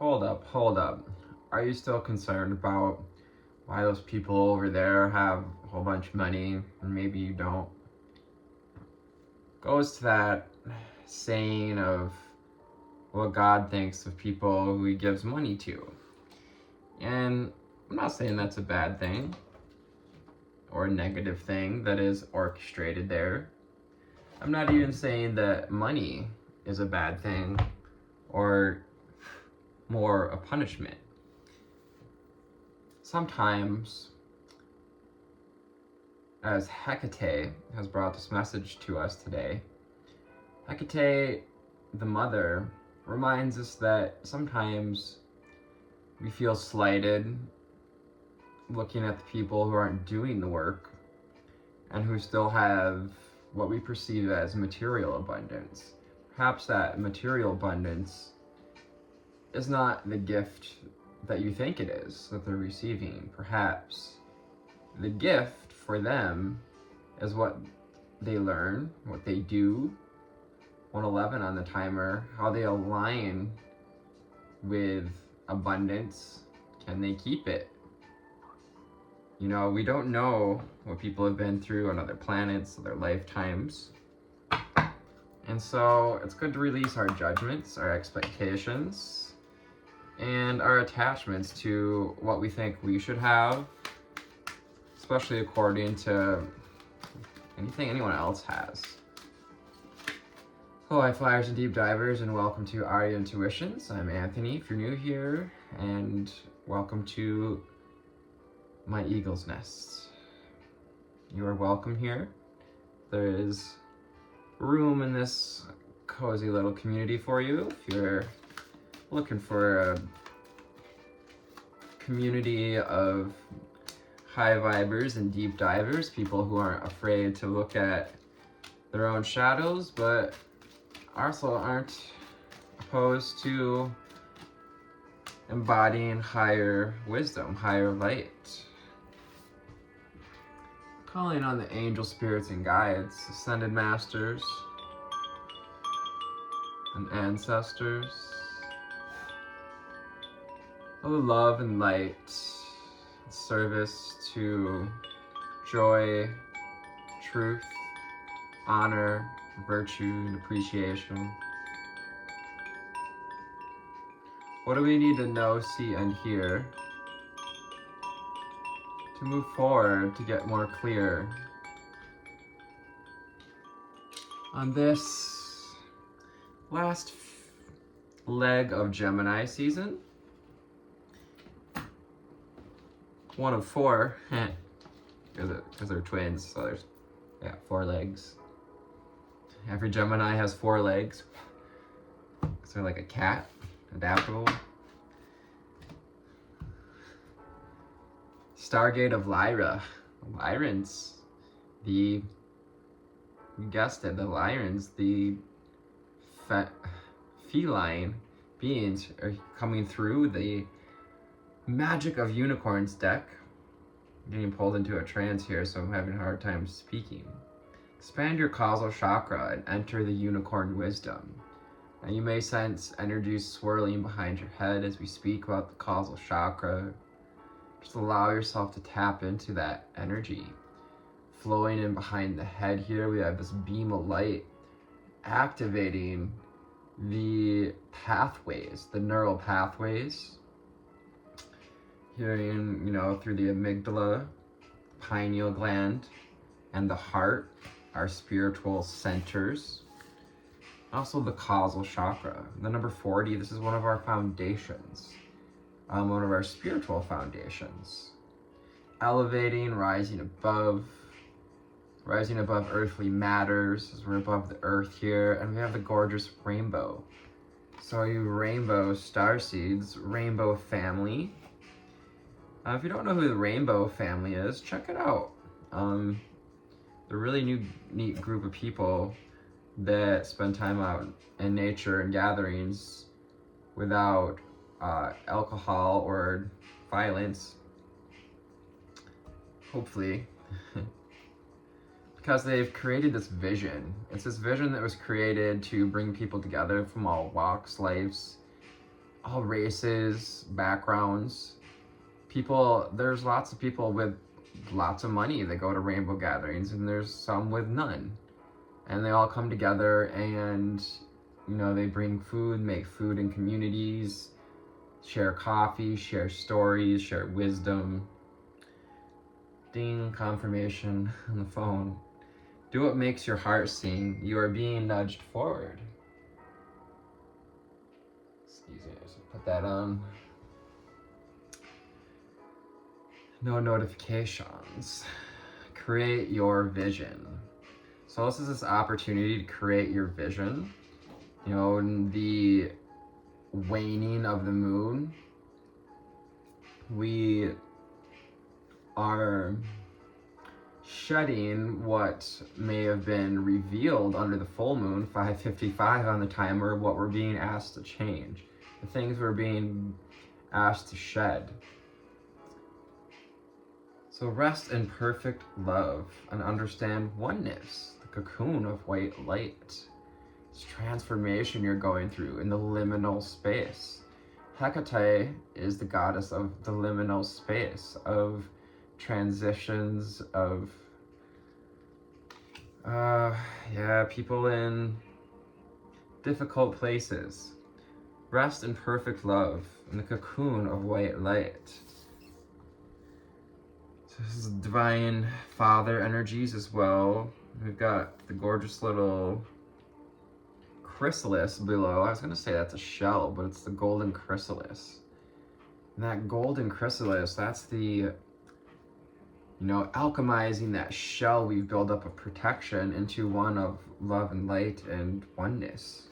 Hold up. Are you still concerned about why those people over there have a whole bunch of money and maybe you don't? Goes to that saying of what God thinks of people who he gives money to. And I'm not saying that's a bad thing or a negative thing that is orchestrated there. I'm not even saying that money is a bad thing or more a punishment. Sometimes, as Hecate has brought this message to us today, Hecate, the mother, reminds us that sometimes we feel slighted looking at the people who aren't doing the work and who still have what we perceive as material abundance. Perhaps that material abundance is not the gift that you think it is that they're receiving. Perhaps the gift for them is what they learn, what they do. 111 on the timer, how they align with abundance. Can they keep it? You know, we don't know what people have been through on other planets, other lifetimes. And so it's good to release our judgments, our expectations, and our attachments to what we think we should have, especially according to anything anyone else has. Hello, high flyers and deep divers, and welcome to Aerie Intuitions. I'm Anthony, if you're new here, and welcome to my eagle's nest. You are welcome here. There is room in this cozy little community for you if you're looking for a community of high vibers and deep divers, people who aren't afraid to look at their own shadows, but also aren't opposed to embodying higher wisdom, higher light. Calling on the angel spirits and guides, ascended masters, and ancestors. All the love and light, service to joy, truth, honor, virtue, and appreciation. What do we need to know, see, and hear to move forward, to get more clear on this last leg of Gemini season? One of four, because they're twins, so there's 4 legs. Every Gemini has 4 legs, because they're like a cat, adaptable. Stargate of Lyra, Lyrans, you guessed it, the Lyrans, the feline beings are coming through the Magic of Unicorns deck. I'm getting pulled into a trance here, so I'm having a hard time speaking. Expand your causal chakra and enter the unicorn wisdom. Now you may sense energies swirling behind your head as we speak about the causal chakra. Just allow yourself to tap into that energy. Flowing in behind the head here, we have this beam of light activating the pathways, the neural pathways. Hearing, through the amygdala, pineal gland, and the heart, our spiritual centers. Also the causal chakra. The number 40, this is one of our foundations. One of our spiritual foundations. Elevating, rising above earthly matters, as we're above the earth here, and we have the gorgeous rainbow. So you rainbow starseeds, rainbow family. If you don't know who the Rainbow family is, check it out. They're a really neat group of people that spend time out in nature and gatherings without alcohol or violence. Hopefully. Because they've created this vision. It's this vision that was created to bring people together from all walks, lives, all races, backgrounds. There's lots of people with lots of money that go to rainbow gatherings, and there's some with none. And they all come together and, they bring food, make food in communities, share coffee, share stories, share wisdom. Ding, confirmation on the phone. Do what makes your heart sing. You are being nudged forward. Excuse me, I should put that on. No notifications. Create your vision. So this is this opportunity to create your vision. In the waning of the moon, we are shedding what may have been revealed under the full moon, 5:55 on the timer, what we're being asked to change, the things we're being asked to shed. So rest in perfect love and understand oneness, the cocoon of white light. This transformation you're going through in the liminal space. Hecate is the goddess of the liminal space, of transitions, of people in difficult places. Rest in perfect love in the cocoon of white light. So this is divine father energies as well. We've got the gorgeous little chrysalis below. I was gonna say that's a shell, but it's the golden chrysalis. And that golden chrysalis, that's the, alchemizing that shell we've built up of protection into one of love and light and oneness.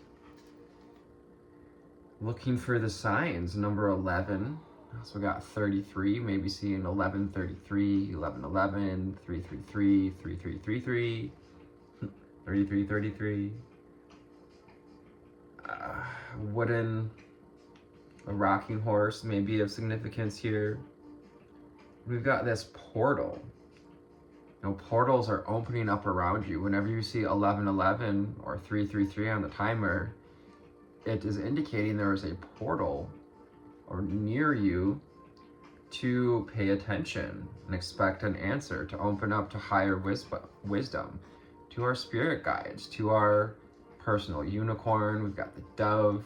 Looking for the signs, number 11. Also got 33, maybe seeing 1133, 1111, 333, 3333, 3333. A rocking horse may be of significance here. We've got this portal. Portals are opening up around you. Whenever you see 1111 or 333 on the timer, it is indicating there is a portal or near you to pay attention and expect an answer, to open up to higher wisdom, to our spirit guides, to our personal unicorn. We've got the dove.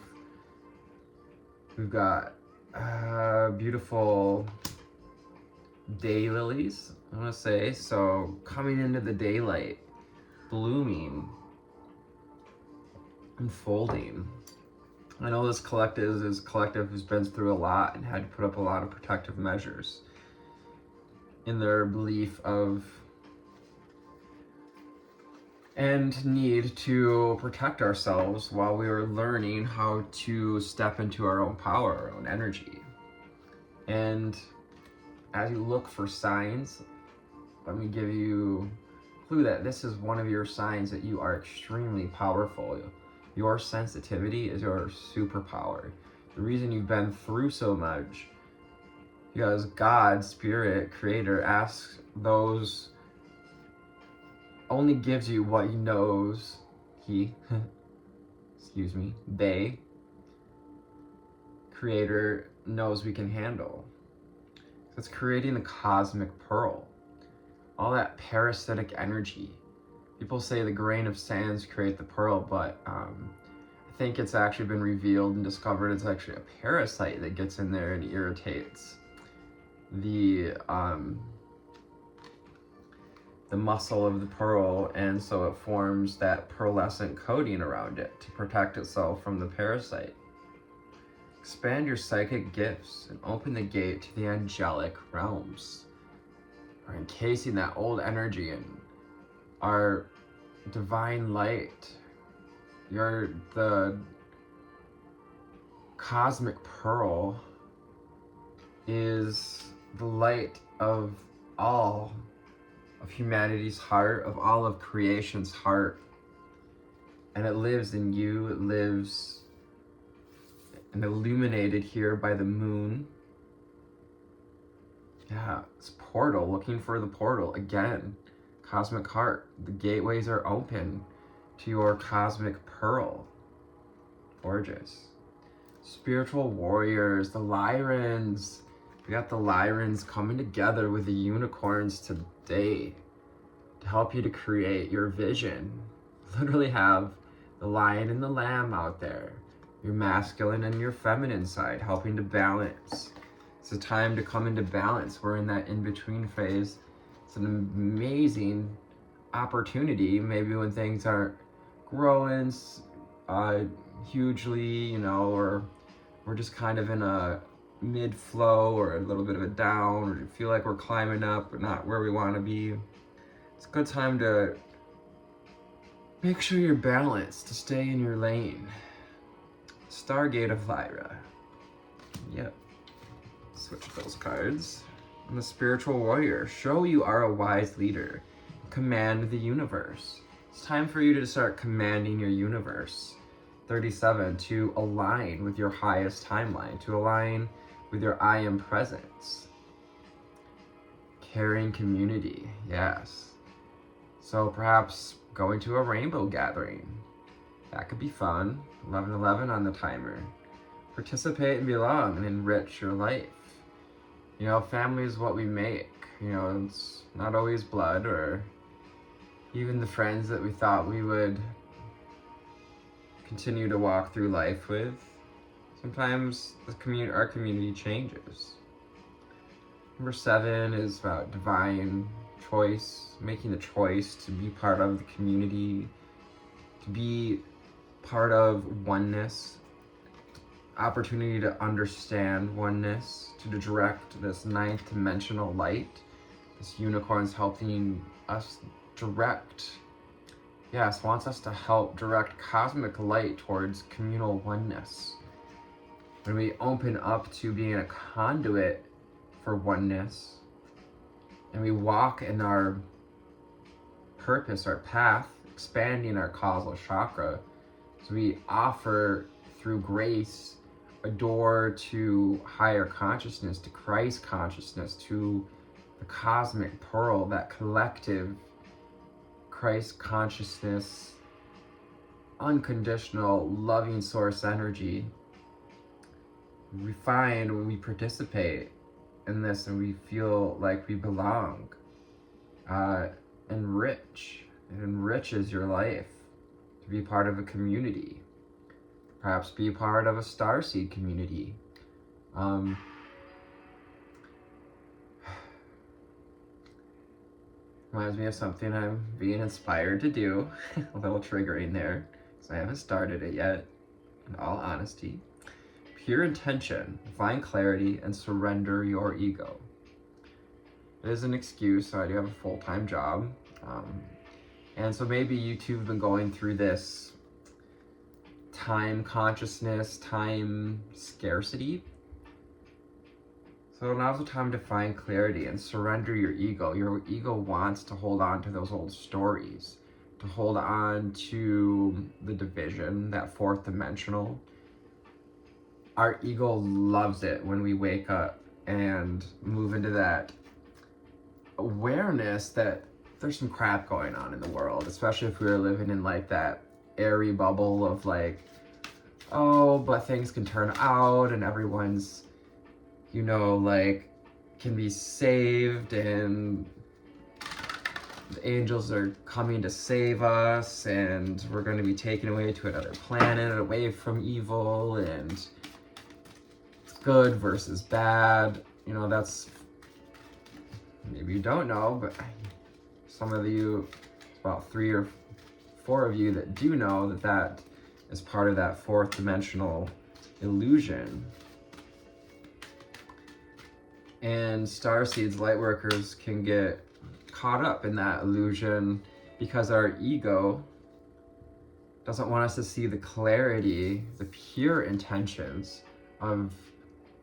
We've got beautiful daylilies, I want to say. So coming into the daylight, blooming, unfolding. I know this collective is a collective who's been through a lot and had to put up a lot of protective measures in their belief of and need to protect ourselves while we were learning how to step into our own power, our own energy. And as you look for signs, let me give you a clue that this is one of your signs that you are extremely powerful. Your sensitivity is your superpower. The reason you've been through so much, because God, Spirit, Creator, asks those, only gives you what He knows, they, Creator, knows we can handle. So it's creating the cosmic pearl. All that parasitic energy. People say the grain of sands create the pearl, but I think it's actually been revealed and discovered it's actually a parasite that gets in there and irritates the muscle of the pearl, and so it forms that pearlescent coating around it to protect itself from the parasite. Expand your psychic gifts and open the gate to the angelic realms. We're encasing that old energy in our divine light. The cosmic pearl is the light of all of humanity's heart, of all of creation's heart. And it lives in you. It lives and illuminated here by the moon. Yeah, it's portal, looking for the portal. Again, cosmic heart. The gateways are open to your cosmic pearl. Gorgeous. Spiritual warriors, the Lyrans. We got the Lyrans coming together with the unicorns today to help you to create your vision. Literally have the lion and the lamb out there, your masculine and your feminine side, helping to balance. It's a time to come into balance. We're in that in-between phase. It's an amazing opportunity, maybe when things aren't growing hugely, you know, or we're just kind of in a mid-flow or a little bit of a down, or feel like we're climbing up but not where we want to be. It's a good time to make sure you're balanced, to stay in your lane. Stargate of Lyra. Yep. Switch those cards. And the Spiritual Warrior. Show you are a wise leader. Command the universe. It's time for you to start commanding your universe. 37, to align with your highest timeline, to align with your I am presence. Caring community, yes. So perhaps going to a rainbow gathering. That could be fun. 11:11 on the timer. Participate and belong and enrich your life. You know, family is what we make. You know, it's not always blood or even the friends that we thought we would continue to walk through life with. Sometimes our community changes. Number 7 is about divine choice, making the choice to be part of the community, to be part of oneness, opportunity to understand oneness, to direct this 9th dimensional light. This unicorn's helping us direct, yes, wants us to help direct cosmic light towards communal oneness. When we open up to being a conduit for oneness, and we walk in our purpose, our path, expanding our causal chakra, so we offer through grace a door to higher consciousness, to Christ consciousness, to the cosmic pearl, that collective Christ consciousness, unconditional loving source energy. We find when we participate in this and we feel like we belong, enrich. It enriches your life to be part of a community. Perhaps be part of a starseed community. Reminds me of something I'm being inspired to do. A little triggering there, because I haven't started it yet, in all honesty. Pure intention, find clarity, and surrender your ego. It is an excuse, so I do have a full-time job. And so maybe you too have been going through this time consciousness, time scarcity. So now's the time to find clarity and surrender your ego. Your ego wants to hold on to those old stories, to hold on to the division, that 4th dimensional. Our ego loves it when we wake up and move into that awareness that there's some crap going on in the world, especially if we were living in like that airy bubble of like, oh, but things can turn out and everyone's, you know, like, can be saved and the angels are coming to save us and we're going to be taken away to another planet, away from evil, and it's good versus bad. You know, that's, maybe you don't know, but some of you, about 3 or 4 of you that do know that that is part of that 4th dimensional illusion. And starseeds, lightworkers, can get caught up in that illusion because our ego doesn't want us to see the clarity, the pure intentions of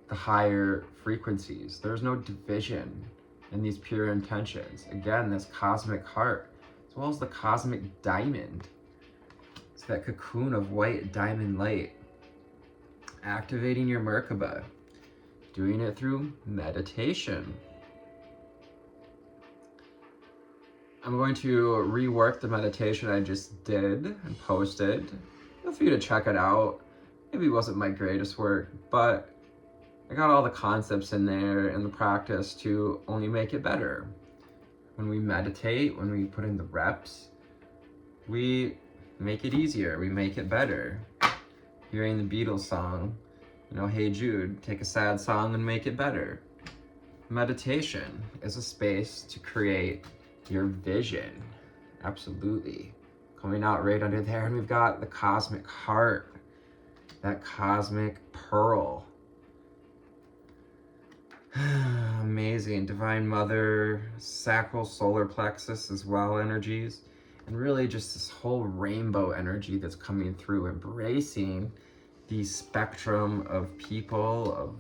the higher frequencies. There's no division in these pure intentions. Again, this cosmic heart, as well as the cosmic diamond. It's that cocoon of white diamond light. Activating your Merkaba. Doing it through meditation. I'm going to rework the meditation I just did and posted. Feel free to check it out. maybe wasn't my greatest work, but I got all the concepts in there and the practice to only make it better. When we meditate, when we put in the reps, we make it easier, we make it better. Hearing the Beatles song, Hey Jude, take a sad song and make it better. Meditation is a space to create your vision. Absolutely. Coming out right under there, and we've got the cosmic heart, that cosmic pearl. Amazing. Divine Mother, sacral solar plexus as well energies, and really just this whole rainbow energy that's coming through, embracing the spectrum of people, of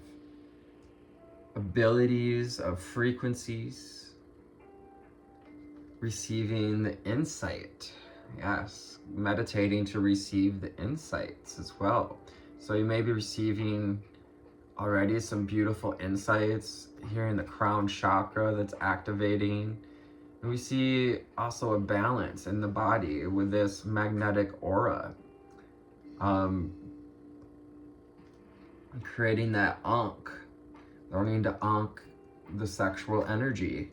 abilities, of frequencies, receiving the insight. Yes, meditating to receive the insights as well. So you may be receiving already some beautiful insights here in the crown chakra that's activating. And we see also a balance in the body with this magnetic aura. Creating that ankh, learning to ankh the sexual energy,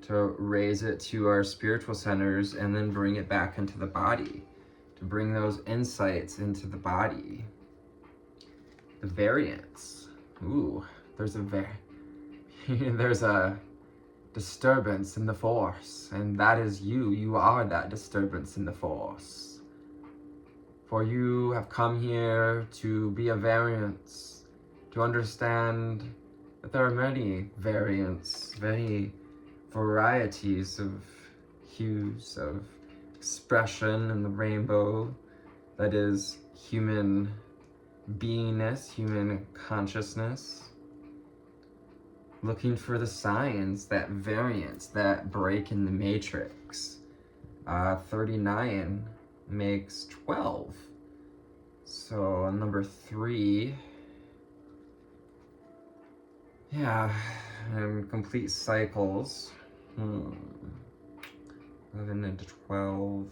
to raise it to our spiritual centers and then bring it back into the body, to bring those insights into the body. The variance. Ooh, there's a disturbance in the force, and that is you. You are that disturbance in the force. For you have come here to be a variance, to understand that there are many variants, many varieties of hues of expression in the rainbow that is human beingness, human consciousness. Looking for the signs, that variance, that break in the matrix. 39 makes 12. So number 3, yeah, and complete cycles. 11 into 12.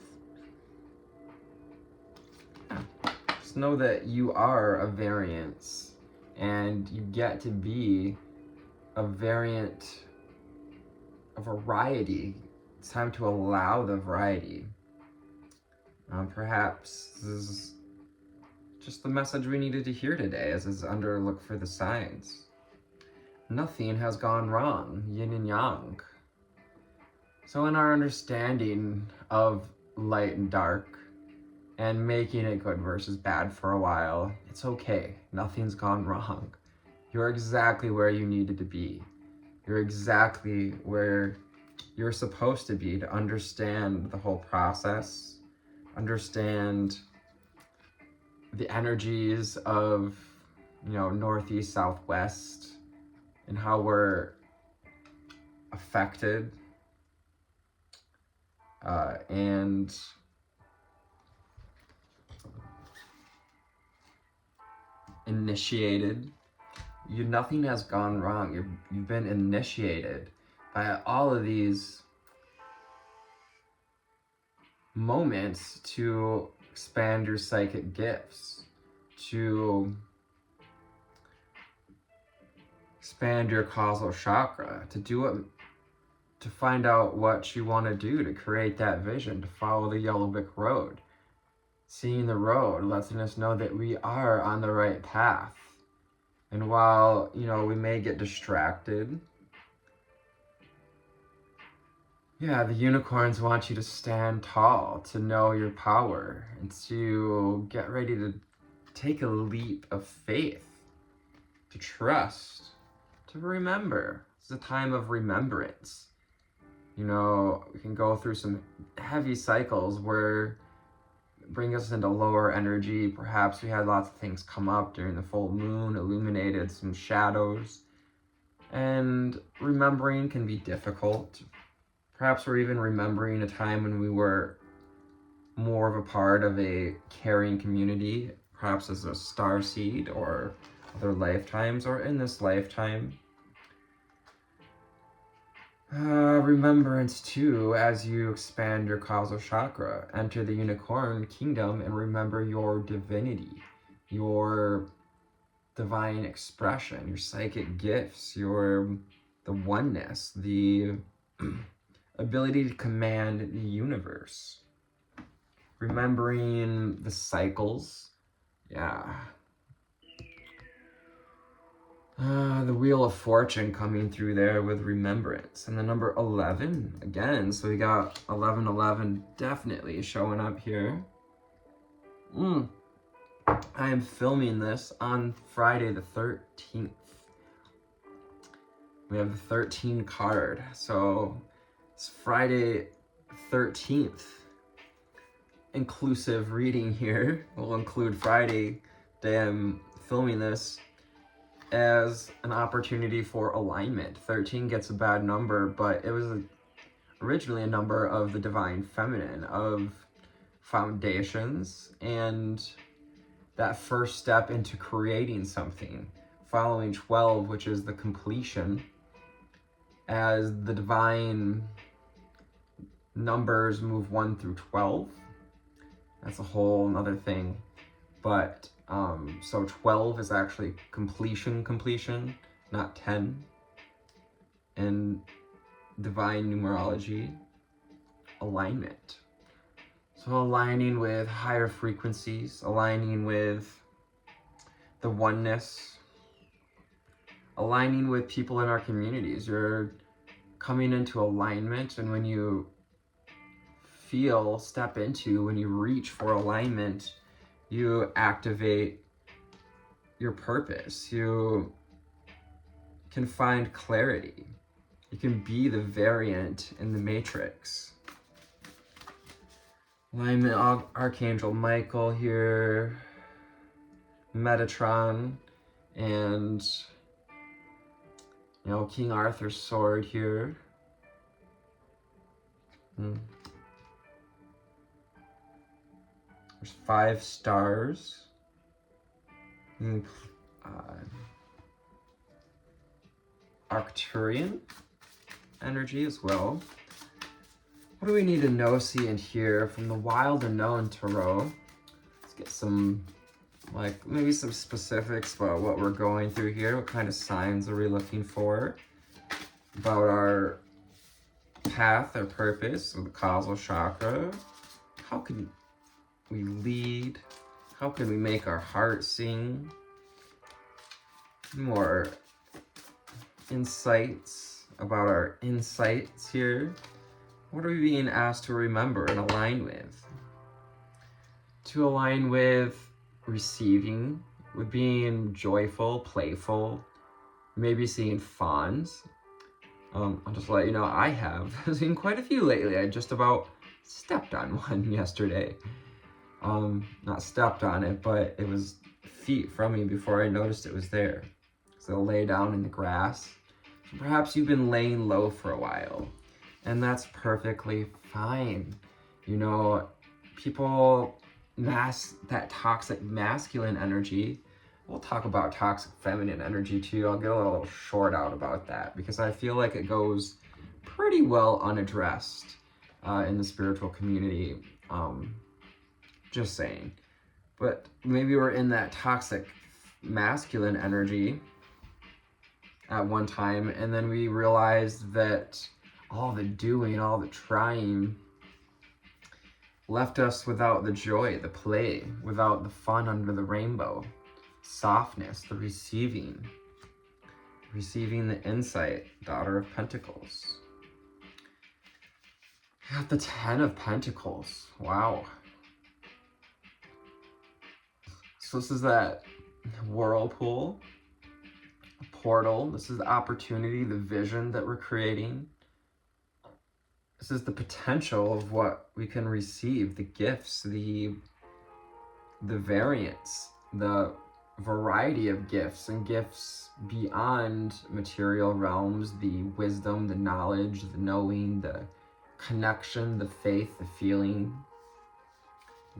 Yeah. Just know that you are a variance, and you get to be a variant, a variety. It's time to allow the variety. Perhaps this is just the message we needed to hear today, as is under look for the signs. Nothing has gone wrong, yin and yang. So in our understanding of light and dark, and making it good versus bad for a while, it's okay. Nothing's gone wrong. You're exactly where you needed to be. You're exactly where you're supposed to be to understand the whole process, understand the energies of, northeast, southwest, and how we're affected, and initiated. Nothing has gone wrong. You've been initiated by all of these moments to expand your psychic gifts, to expand your causal chakra, to do it, to find out what you want to do, to create that vision, to follow the yellow brick road. Seeing the road, letting us know that we are on the right path. And while, we may get distracted, the unicorns want you to stand tall, to know your power, and to get ready to take a leap of faith, to trust, to remember. It's a time of remembrance. We can go through some heavy cycles where bring us into lower energy. Perhaps we had lots of things come up during the full moon, illuminated some shadows. And remembering can be difficult. Perhaps we're even remembering a time when we were more of a part of a caring community, perhaps as a starseed or other lifetimes, or in this lifetime. Remembrance too, as you expand your causal chakra, enter the unicorn kingdom and remember your divinity, your divine expression, your psychic gifts, the oneness, the ability to command the universe. Remembering the cycles. Yeah. The Wheel of Fortune coming through there with remembrance. And the number 11 again. So we got 1111 definitely showing up here. I am filming this on Friday the 13th. We have the 13 card. So it's Friday 13th. Inclusive reading here. We'll include Friday day I'm filming this as an opportunity for alignment. 13 gets a bad number, but it was originally a number of the divine feminine, of foundations, and that first step into creating something. Following 12, which is the completion, as the divine numbers move 1 through 12. That's a whole another thing. But so 12 is actually completion, not 10. And divine numerology, alignment. So aligning with higher frequencies, aligning with the oneness, aligning with people in our communities. You're coming into alignment, and when you step into, when you reach for alignment, you activate your purpose. You can find clarity. You can be the variant in the matrix. Alignment, Archangel Michael here, Metatron, and King Arthur's sword here. There's 5 stars. Arcturian energy as well. What do we need to know, see, and hear from the Wild Unknown Tarot? Let's get some, maybe some specifics about what we're going through here. What kind of signs are we looking for? About our path, our purpose, or the causal chakra. How can we lead? How can we make our heart sing? More insights about our insights here. What are we being asked to remember and align with? To align with receiving, with being joyful, playful, maybe seeing fawns. I'll just let you know, I have seen quite a few lately. I just about stepped on one yesterday. Not stepped on it, but it was feet from me before I noticed it was there. So I'll lay down in the grass. So perhaps you've been laying low for a while, and that's perfectly fine. People mask that toxic masculine energy. We'll talk about toxic feminine energy too. I'll get a little short out about that because I feel like it goes pretty well unaddressed in the spiritual community. Just saying. But maybe we're in that toxic masculine energy at one time, and then we realized that all the doing, all the trying left us without the joy, the play, without the fun under the rainbow, softness, the receiving the insight, Daughter of Pentacles. Got the 10 of Pentacles. Wow. So this is that whirlpool, a portal. This is the opportunity, the vision that we're creating. This is the potential of what we can receive, the gifts, the variance, the variety of gifts, and gifts beyond material realms, the wisdom, the knowledge, the knowing, the connection, the faith, the feeling.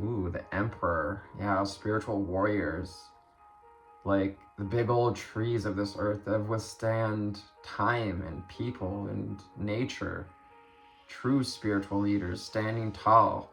Ooh, the Emperor. Yeah, spiritual warriors. Like the big old trees of this earth that withstand time and people and nature. True spiritual leaders standing tall,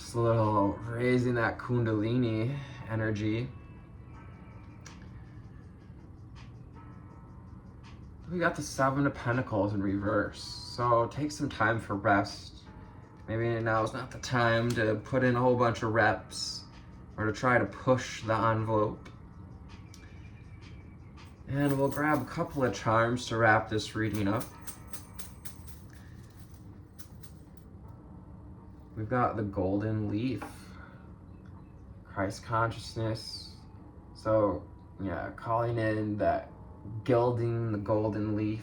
Just a little raising that Kundalini energy. We got the Seven of Pentacles in reverse. So take some time for rest. Maybe now is not the time to put in a whole bunch of reps or to try to push the envelope. And we'll grab a couple of charms to wrap this reading up. We've got the golden leaf, Christ consciousness. So yeah, calling in that gilding the golden leaf,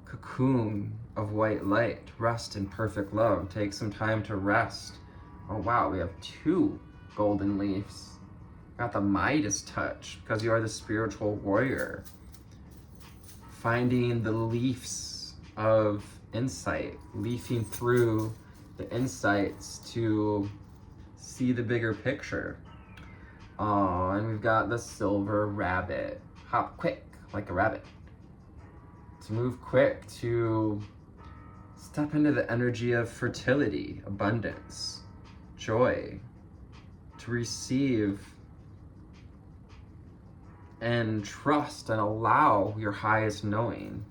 cocoon of white light, rest in perfect love. Take some time to rest. Oh wow, we have 2 golden leaves. Got the Midas touch because you are the spiritual warrior. Finding the leaves of insight, leafing through the insights to see the bigger picture. Oh, and we've got the silver rabbit. Hop quick like a rabbit. To move quick, to step into the energy of fertility, abundance, joy, to receive and trust and allow your highest knowing.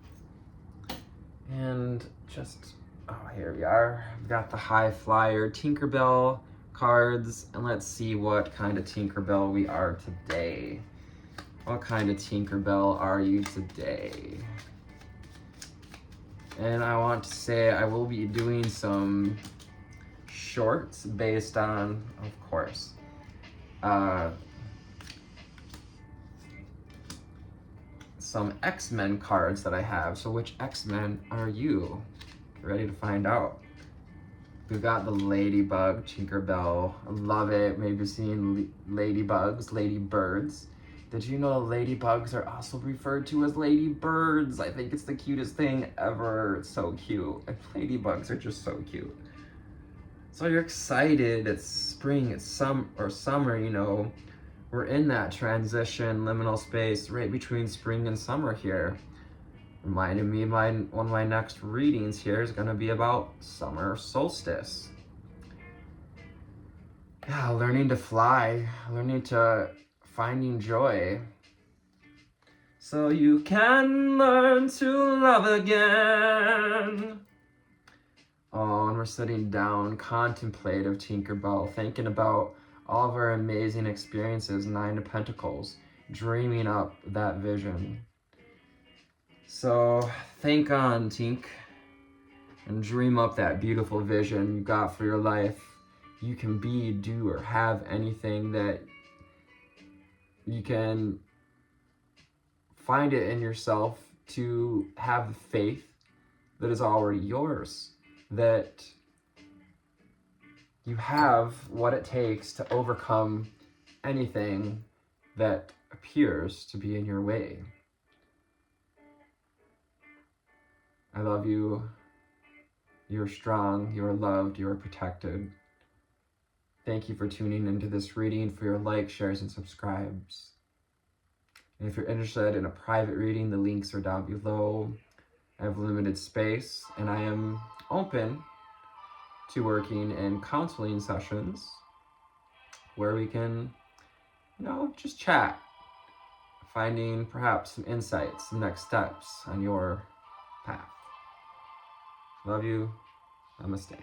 And just, oh, here we are. We've got the high flyer Tinkerbell cards, and let's see what kind of Tinkerbell we are today. What kind of Tinkerbell are you today? And I want to say I will be doing some shorts based on, of course, some X-Men cards that I have. So which X-Men are you? Get ready to find out. We've got the Ladybug Tinkerbell. I love it. Maybe you've seen ladybugs, ladybirds. Did you know ladybugs are also referred to as ladybirds? I think it's the cutest thing ever. It's so cute. And ladybugs are just so cute. So you're excited. It's spring, it's summer, you know. We're in that transition, liminal space right between spring and summer here. Reminding me, one of my next readings here is going to be about summer solstice. Yeah, learning to fly, finding joy. So you can learn to love again. Oh, and we're sitting down, contemplative Tinkerbell, thinking about all of our amazing experiences, Nine of Pentacles, dreaming up that vision. So think on, Tink, and dream up that beautiful vision you got for your life. You can be, do, or have anything that you can find it in yourself to have the faith that is already yours, that you have what it takes to overcome anything that appears to be in your way. I love you. You're strong, you're loved, you're protected. Thank you for tuning into this reading, for your likes, shares, and subscribes. And if you're interested in a private reading, the links are down below. I have limited space, and I am open to working in counseling sessions where we can, just chat, finding perhaps some insights, some next steps on your path. Love you. Namaste.